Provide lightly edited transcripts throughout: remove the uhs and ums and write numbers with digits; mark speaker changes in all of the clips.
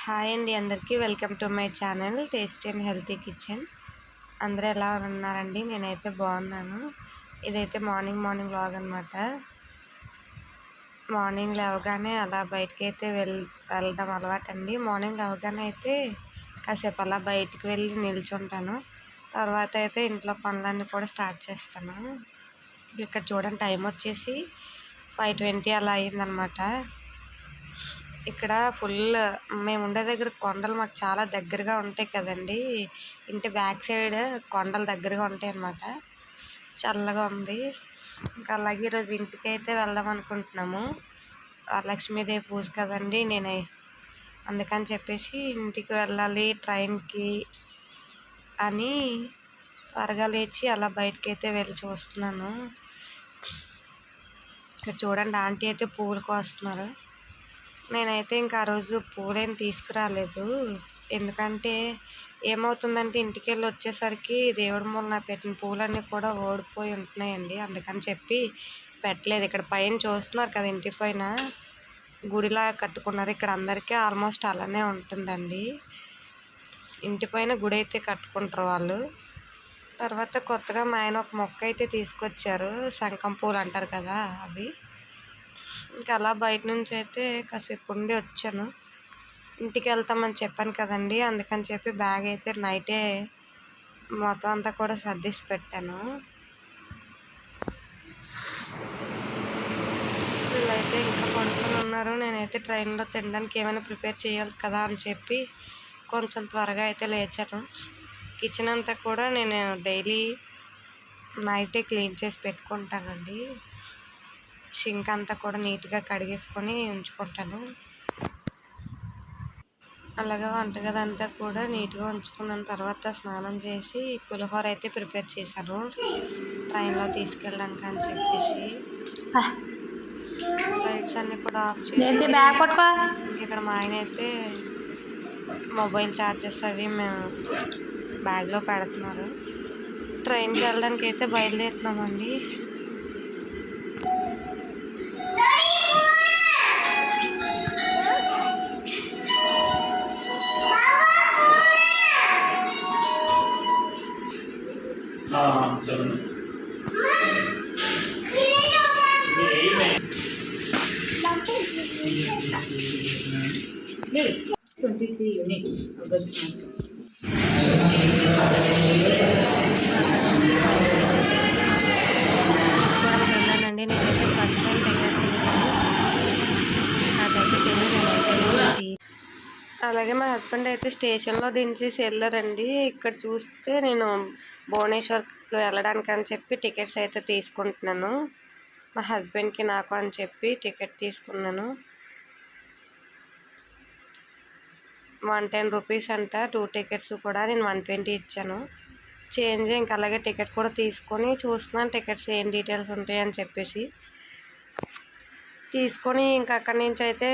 Speaker 1: Hi అండి అందరికీ welcome to my channel tasty and healthy kitchen. అందరూ ఎలా ఉన్నారండి? నేనైతే బాగున్నాను. ఇదైతే మార్నింగ్ వ్లాగ్ అనమాట. మార్నింగ్ లేవగానే అలా బయటకి అయితే వెళ్దాం అలవాటండి. మార్నింగ్ లేవగానే అయితే కాసేపు అలా బయటికి వెళ్ళి నిల్చుంటాను. తర్వాత అయితే ఇంట్లో పనులన్నీ కూడా స్టార్ట్ చేస్తాను. ఇక్కడ చూడండి, టైం వచ్చేసి 5:20 అలా అయిందనమాట. ఇక్కడ ఫుల్ మేము ఉండే దగ్గర కొండలు మాకు చాలా దగ్గరగా ఉంటాయి కదండి. ఇంటి బ్యాక్ సైడ్ కొండలు దగ్గరగా ఉంటాయి అన్నమాట. చల్లగా ఉంది. ఇంకా అలాగే ఈరోజు ఇంటికి అయితే వెళ్దాం అనుకుంటున్నాము. లక్ష్మీదేవి పూజ కదండి, అందుకని చెప్పేసి ఇంటికి వెళ్ళాలి ట్రైన్కి అని త్వరగా లేచి అలా బయటకైతే వెళ్ళి చూస్తున్నాను. ఇక్కడ చూడండి, ఆంటీ అయితే పూలు కోస్తున్నారు. నేనైతే ఇంకా ఆ రోజు పూలేం తీసుకురాలేదు. ఎందుకంటే ఏమవుతుందంటే ఇంటికి వెళ్ళి వచ్చేసరికి దేవుడి మూలన పెట్టిన పూలన్నీ కూడా ఓడిపోయి ఉంటున్నాయండి. అందుకని చెప్పి పెట్టలేదు. ఇక్కడ పైన చూస్తున్నారు కదా, ఇంటి పైన గుడిలా కట్టుకున్నారు. ఇక్కడ అందరికీ ఆల్మోస్ట్ అలానే ఉంటుందండి. ఇంటి పైన గుడి అయితే కట్టుకుంటారు వాళ్ళు. తర్వాత కొత్తగా మా ఆయన ఒక మొక్క అయితే తీసుకొచ్చారు, శంఖం పూలు అంటారు కదా అవి. ఇంకా అలా బయట నుంచి అయితే కాసేపు ఉండి వచ్చాను. ఇంటికి వెళ్తామని చెప్పాను కదండి, అందుకని చెప్పి బ్యాగ్ అయితే నైటే మొత్తం అంతా కూడా సర్దేసి పెట్టాను. వీళ్ళైతే ఇంకా పడుకొని ఉన్నారు. నేనైతే ట్రైన్లో తినడానికి ఏమైనా ప్రిపేర్ చేయాలి కదా అని చెప్పి కొంచెం త్వరగా అయితే లేచాను. కిచెన్ అంతా కూడా నేను డైలీ నైటే క్లీన్ చేసి పెట్టుకుంటానండి. షింక్ అంతా కూడా నీట్గా కడిగేసుకొని ఉంచుకుంటాను. అలాగే వంటగది అంతా కూడా నీట్గా ఉంచుకున్న తర్వాత స్నానం చేసి పులిహోర అయితే ప్రిపేర్ చేశాను ట్రైన్లో తీసుకెళ్ళడానికి అని చెప్పేసి. లైట్స్ అన్నీ కూడా ఆఫ్ చేసి ఇక్కడ మా ఆయన అయితే మొబైల్ ఛార్జెస్ అవి మేము బ్యాగ్లో పెడుతున్నారు. ట్రైన్కి వెళ్ళడానికి అయితే బయలుదేరుతున్నామండి. తీసుకోవడానికి వెళ్ళానండి. నేనైతే ఫస్ట్ టైం టికెట్ నాకైతే తెలియదు. అలాగే మా హస్బెండ్ అయితే స్టేషన్లో దించేసి వెళ్ళారండి. ఇక్కడ చూస్తే నేను భువనేశ్వర్కి వెళ్ళడానికి అని చెప్పి టికెట్స్ అయితే తీసుకుంటున్నాను. మా హస్బెండ్కి నాకు అని చెప్పి టికెట్ తీసుకున్నాను. 110 రూపీస్ అంట 2 టికెట్స్ కూడా. నేను 120 ఇచ్చాను చేంజ్. ఇంకా అలాగే టికెట్ కూడా తీసుకొని చూస్తున్నాను టికెట్స్ ఏం డీటెయిల్స్ ఉంటాయి అని చెప్పేసి తీసుకొని ఇంకా అక్కడి నుంచి అయితే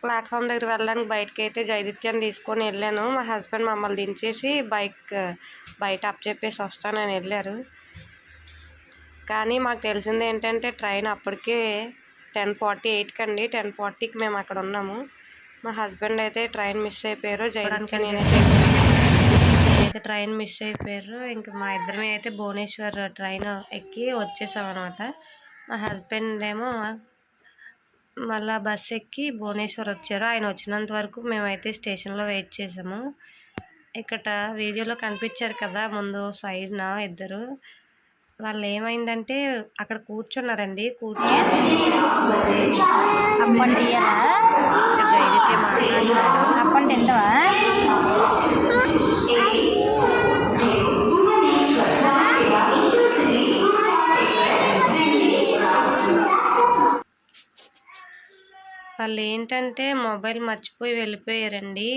Speaker 1: ప్లాట్ఫామ్ దగ్గర వెళ్ళడానికి బయటకి అయితే జైదిత్యాన్ని తీసుకొని వెళ్ళాను. మా హస్బెండ్ మమ్మల్ని దించేసి బైక్ బయట అప్పచెప్పేసి వస్తానని వెళ్ళారు. కానీ మాకు తెలిసింది ఏంటంటే ట్రైన్ అప్పటికే 10:48 కండి. 10:40కి మేము అక్కడ ఉన్నాము. మా హస్బెండ్ అయితే ట్రైన్ మిస్ అయిపోయారు. జైదిత్య నేనైతే ట్రైన్ మిస్ అయిపోయారు. ఇంకా మా ఇద్దరమే అయితే భువనేశ్వర్ ట్రైన్ ఎక్కి వచ్చేసాం అనమాట. మా హస్బెండ్ ఏమో మళ్ళీ బస్ ఎక్కి భువనేశ్వర్ వచ్చారు. ఆయన వచ్చినంత వరకు మేమైతే స్టేషన్లో వెయిట్ చేసాము. ఇక్కడ వీడియోలో కనిపించారు కదా ముందు సైడ్న ఇద్దరు, వాళ్ళు ఏమైందంటే అక్కడ కూర్చున్నారండి. జైదిత్య మాట్లాడుతున్నాడు. వాళ్ళు ఏంటంటే మొబైల్ మర్చిపోయి వెళ్ళిపోయారండి.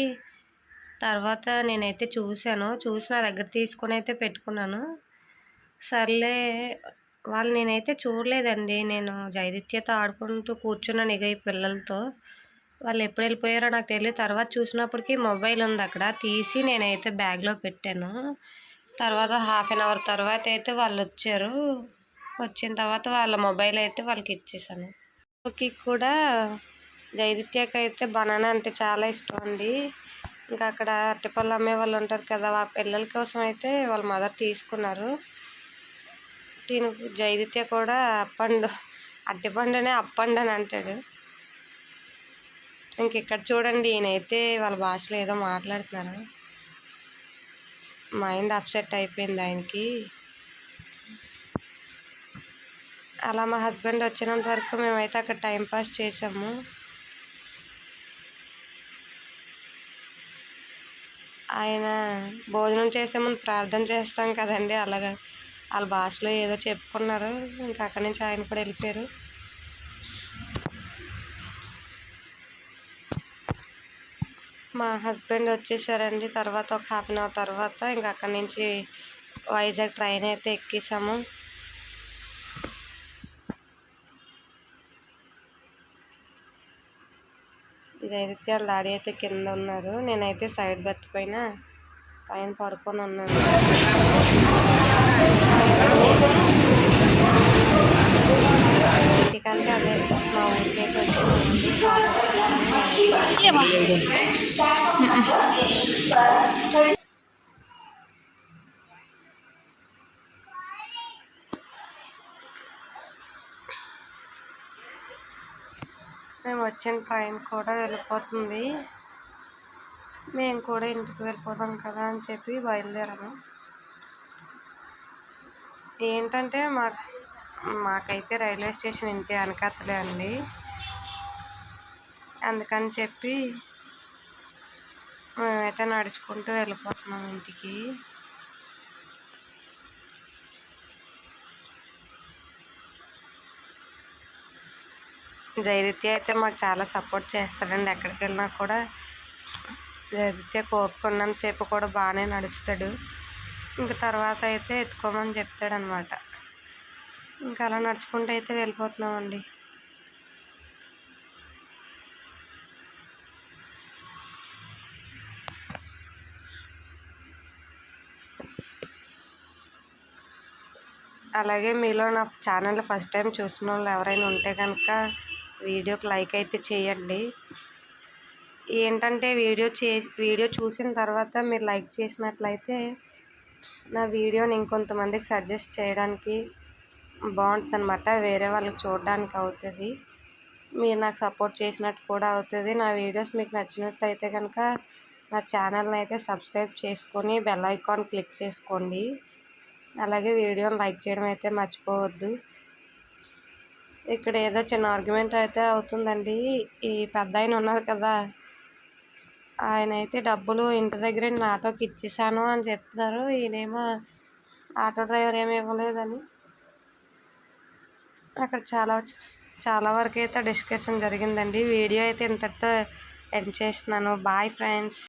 Speaker 1: తర్వాత నేనైతే చూసి నా దగ్గర తీసుకొని అయితే పెట్టుకున్నాను. సర్లే వాళ్ళు నేనైతే చూడలేదండి. నేను జైదిత్యతో ఆడుకుంటూ కూర్చున్నాను ఇక ఈ పిల్లలతో. వాళ్ళు ఎప్పుడు వెళ్ళిపోయారో నాకు తెలియదు. తర్వాత చూసినప్పటికీ మొబైల్ ఉంది అక్కడ, తీసి నేనైతే బ్యాగ్లో పెట్టాను. తర్వాత హాఫ్ అన్ అవర్ తర్వాత అయితే వాళ్ళు వచ్చారు. వచ్చిన తర్వాత వాళ్ళ మొబైల్ అయితే వాళ్ళకి ఇచ్చేసాను. కూడా జైదిత్యకి అయితే బనానా అంటే చాలా ఇష్టం అండి. ఇంకా అక్కడ అరటిపళ్ళు అమ్మే వాళ్ళు ఉంటారు కదా, ఆ పిల్లల కోసం అయితే వాళ్ళ మదర్ తీసుకున్నారు. జైదిత్య కూడా అప్పండు అరటిపండునే అప్పండు అని అంటాడు. ఇంక ఇక్కడ చూడండి, ఈయనైతే వాళ్ళ భాషలో ఏదో మాట్లాడుతున్నారు. మైండ్ అప్సెట్ అయిపోయింది ఆయనకి. అలా మా హస్బెండ్ వచ్చినంత వరకు మేమైతే అక్కడ టైంపాస్ చేసాము. ఆయన భోజనం చేసే ముందు ప్రార్థన చేస్తాం కదండి, అలాగా వాళ్ళ భాషలో ఏదో చెప్పుకున్నారు. ఇంకా అక్కడి నుంచి ఆయన కూడా వెళ్ళిపోయారు. మా హస్బెండ్ వచ్చేసారండి. తర్వాత ఒక 1/2 అవర్ తర్వాత ఇంకా అక్కడి నుంచి వైజాగ్ ట్రైన్ అయితే ఎక్కేసాము. జైదిత్య వాళ్ళ డాడీ అయితే కింద ఉన్నారు. నేనైతే సైడ్ బెర్త్ పైన పడుకొని ఉన్నాను. ఇంటికంటే అదే మా ఊరికైతే మేము వచ్చిన ట్రైన్ కూడా వెళ్ళిపోతుంది. మేము కూడా ఇంటికి వెళ్ళిపోతాం కదా అని చెప్పి బయలుదేరాము. ఏంటంటే మాకైతే రైల్వే స్టేషన్ ఇంటి వెనకత్తలే అండి. అందుకని చెప్పి మేమైతే నడుచుకుంటూ వెళ్ళిపోతున్నాం ఇంటికి. జైదిత్య అయితే మాకు చాలా సపోర్ట్ చేస్తాడండి. ఎక్కడికి వెళ్ళినా కూడా జైదిత్య కోరుకున్నంతసేపు కూడా బాగానే నడుస్తాడు. ఇంకా తర్వాత అయితే ఎత్తుకోమని చెప్తాడనమాట. ఇంకా అలా నడుచుకుంటూ అయితే వెళ్ళిపోతున్నామండి. అలాగే మీలో నా ఛానల్ ఫస్ట్ టైం చూసిన వాళ్ళు ఎవరైనా ఉంటే కనుక వీడియోకి లైక్ అయితే చేయండి. ఏంటంటే వీడియో చూసిన తర్వాత మీరు లైక్ చేసినట్లయితే నా వీడియోని ఇంకొంతమందికి సజెస్ట్ చేయడానికి బాగుంటుంది అనమాట. వేరే వాళ్ళకి చూడడానికి అవుతుంది. మీరు నాకు సపోర్ట్ చేసినట్టు కూడా అవుతుంది. నా వీడియోస్ మీకు నచ్చినట్లయితే కనుక నా ఛానల్ని అయితే సబ్స్క్రైబ్ చేసుకొని బెల్ ఐకాన్ క్లిక్ చేసుకోండి. అలాగే వీడియోని లైక్ చేయడం అయితే మర్చిపోవద్దు. ఇక్కడ ఏదో చిన్న ఆర్గ్యుమెంట్ అయితే అవుతుందండి. ఈ పెద్ద ఆయన ఉన్నారు కదా, ఆయన అయితే డబ్బులు ఇంటి దగ్గర నేను ఆటోకి ఇచ్చేసాను అని చెప్తున్నారు. ఈయనేమో ఆటో డ్రైవర్ ఏమి ఇవ్వలేదని. అక్కడ చాలా వరకు అయితే డిస్కషన్ జరిగిందండి. వీడియో అయితే ఇంతటితో ఎండ్ చేస్తున్నాను. Bye friends.